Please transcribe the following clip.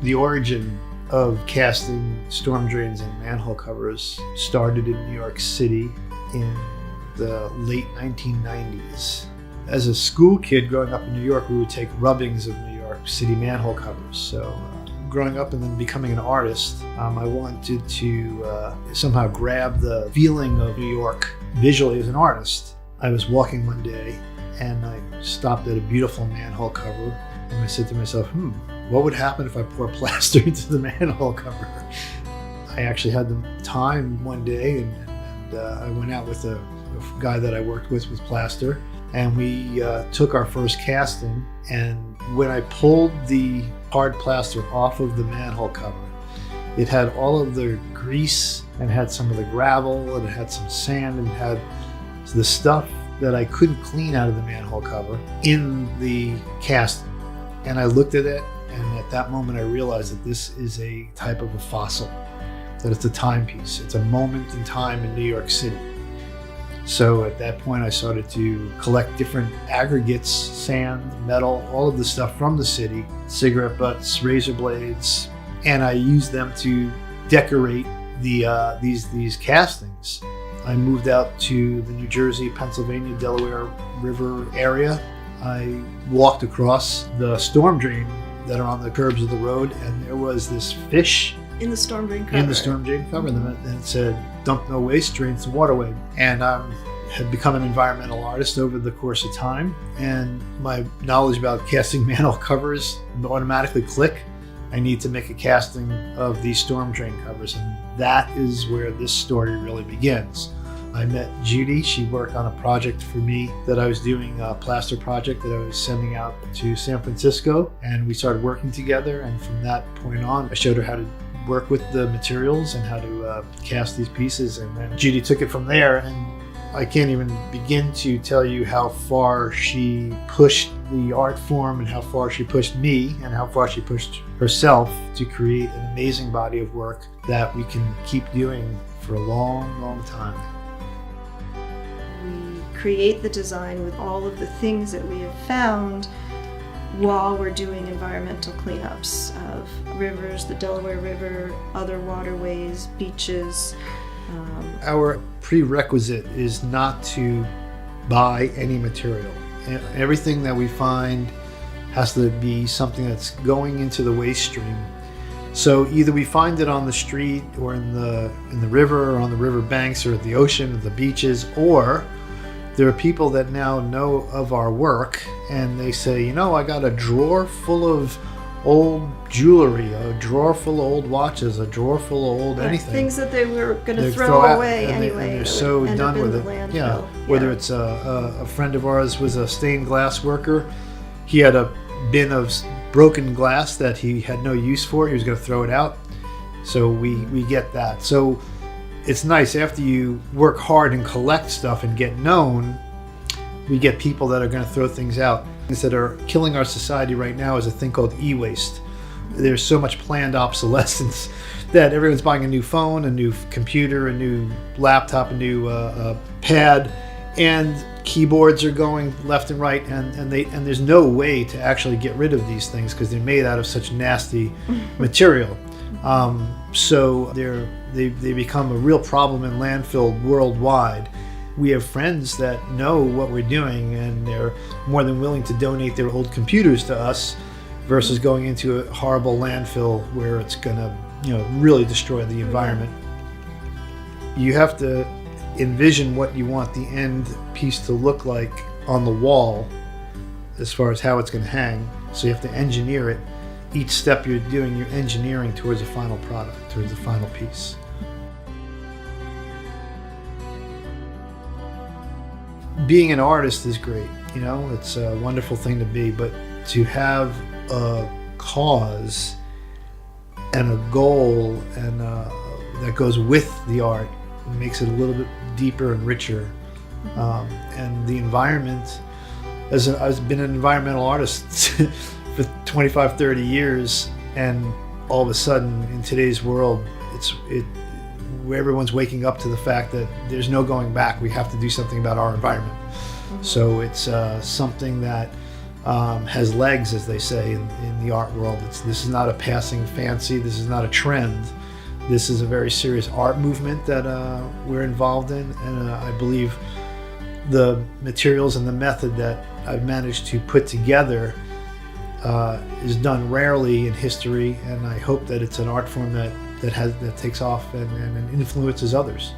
The origin of casting storm drains and manhole covers started in New York City in the late 1990s. As a school kid growing up in New York, we would take rubbings of New York City manhole covers. So growing up and then becoming an artist, I wanted to somehow grab the feeling of New York visually as an artist. I was walking one day and I stopped at a beautiful manhole cover and I said to myself, what would happen if I pour plaster into the manhole cover? I actually had the time one day and I went out with a guy that I worked with plaster, and we took our first casting, and when I pulled the hard plaster off of the manhole cover, it had all of the grease and had some of the gravel and it had some sand and had the stuff that I couldn't clean out of the manhole cover in the casting. And I looked at it, and at that moment I realized that this is a type of a fossil, that it's a timepiece. It's a moment in time in New York City. So at that point I started to collect different aggregates, sand, metal, all of the stuff from the city, cigarette butts, razor blades, and I used them to decorate these castings. I moved out to the New Jersey, Pennsylvania, Delaware River area. I walked across the storm drain that are on the curbs of the road, and there was this fish in the storm drain cover. And it said, "Dump no waste, drains the waterway." And I had become an environmental artist over the course of time, and my knowledge about casting manhole covers automatically click. I need to make a casting of these storm drain covers, and that is where this story really begins. I met Judy. She worked on a project for me that I was doing, a plaster project that I was sending out to San Francisco, and we started working together, and from that point on I showed her how to work with the materials and how to cast these pieces, and then Judy took it from there, and I can't even begin to tell you how far she pushed the art form and how far she pushed me and how far she pushed herself to create an amazing body of work that we can keep doing for a long, long time. We create the design with all of the things that we have found while we're doing environmental cleanups of rivers, the Delaware River, other waterways, beaches. Our prerequisite is not to buy any material. Everything that we find has to be something that's going into the waste stream. So either we find it on the street or in the river or on the river banks or at the ocean or the beaches, or there are people that now know of our work and they say, I got a drawer full of old jewelry, a drawer full of old watches, a drawer full of old anything. Things that they were going to throw away anyway. They're so done with it. Yeah. Whether it's a friend of ours was a stained glass worker. He had a bin of broken glass that he had no use for. He was going to throw it out. So we get that. So it's nice after you work hard and collect stuff and get known, we get people that are going to throw things out. Things that are killing our society right now is a thing called e-waste. There's so much planned obsolescence that everyone's buying a new phone, a new computer, a new laptop, a new pad, and keyboards are going left and right, and there's no way to actually get rid of these things because they're made out of such nasty material. So they become a real problem in landfill worldwide. We have friends that know what we're doing, and they're more than willing to donate their old computers to us versus going into a horrible landfill where it's going to, really destroy the environment. You have to envision what you want the end piece to look like on the wall as far as how it's going to hang. So you have to engineer it. Each step you're doing, you're engineering towards a final product, towards a final piece. Being an artist is great, it's a wonderful thing to be, but to have a cause and a goal and that goes with the art makes it a little bit deeper and richer. And the environment, I've been an environmental artist for 25, 30 years, and all of a sudden in today's world, where everyone's waking up to the fact that there's no going back. We have to do something about our environment. So it's something that has legs, as they say in the art world. This is not a passing fancy. This is not a trend. This is a very serious art movement that we're involved in, and I believe the materials and the method that I've managed to put together is done rarely in history, and I hope that it's an art form that takes off and influences others.